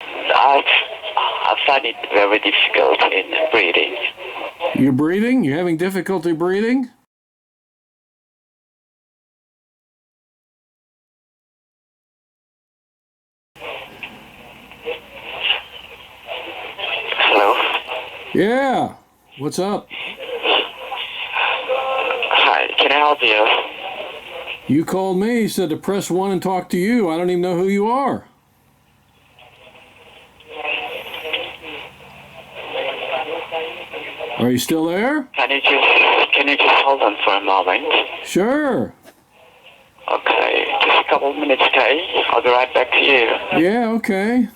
I I find it very difficult in breathing. You're breathing? You're having difficulty breathing? Hello? Yeah. What's up? Hi, can I help you? You called me, said to press 1 and talk to you. I don't even know who you are. Are you still there? Can you just hold on for a moment? Sure. Okay, just a couple of minutes, okay? I'll be right back to you. Yeah, okay.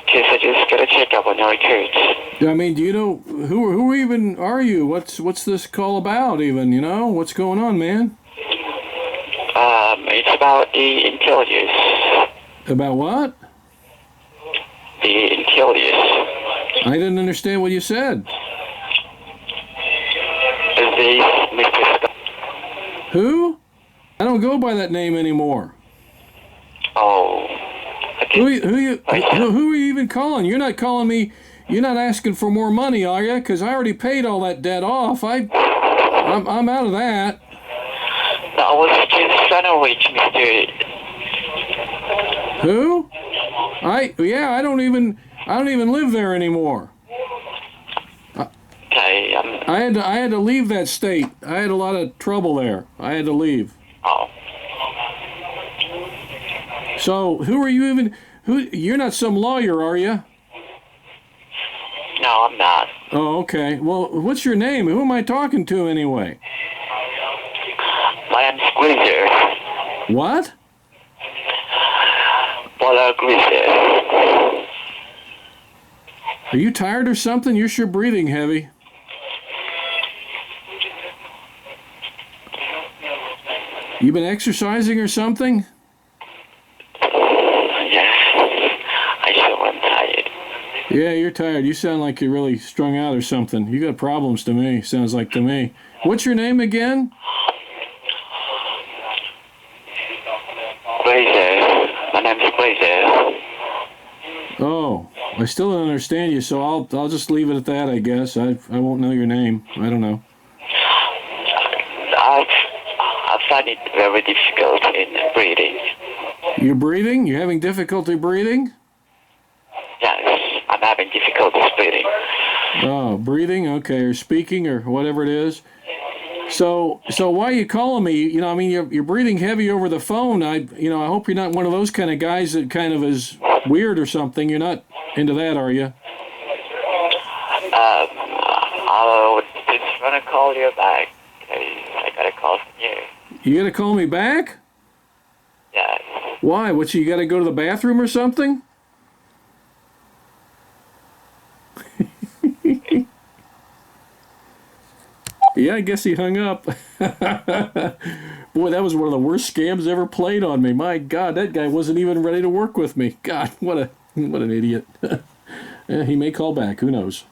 Okay, so just get a checkup on your records. I mean, do you know who even are you? What's this call about even, you know? What's going on, man? It's about the intelligence. About what? The intelligence. I didn't understand what you said. Is this Mr. Scott? Who? I don't go by that name anymore. Oh. Okay. Who are you even calling? You're not calling me. You're not asking for more money, are you? Because I already paid all that debt off. I'm out of that. No, I was just trying to reach Mr. Who? I don't even live there anymore. Okay, I had to leave that state. I had a lot of trouble there. I had to leave. oh. So who are you even? You're not some lawyer, are you? No, I'm not. Oh, okay. Well, what's your name? Who am I talking to anyway? My name's Grizzly. What? Paula Grizzly. Are you tired or something? You're sure breathing heavy. You been exercising or something? Yes, I sure am tired. Yeah, you're tired. You sound like you're really strung out or something. You got problems to me, sounds like to me. What's your name again? Grizzly. My name's Grizzly. Oh, I still don't understand you, so I'll just leave it at that, I guess. I won't know your name. I don't know. I find it very difficult in breathing. You're breathing? You're having difficulty breathing? Yes, I'm having difficulties breathing. Oh, breathing? Okay, or speaking or whatever it is. So why are you calling me? You know, I mean, you're breathing heavy over the phone. I hope you're not one of those kind of guys that kind of is weird or something. You're not into that, are you? I was just want to call you back. I got a call from you. You got to call me back? Yes. Why? You got to go to the bathroom or something? Yeah, I guess he hung up. Boy, that was one of the worst scams ever played on me. My God, that guy wasn't even ready to work with me. God, what an idiot. He may call back. Who knows?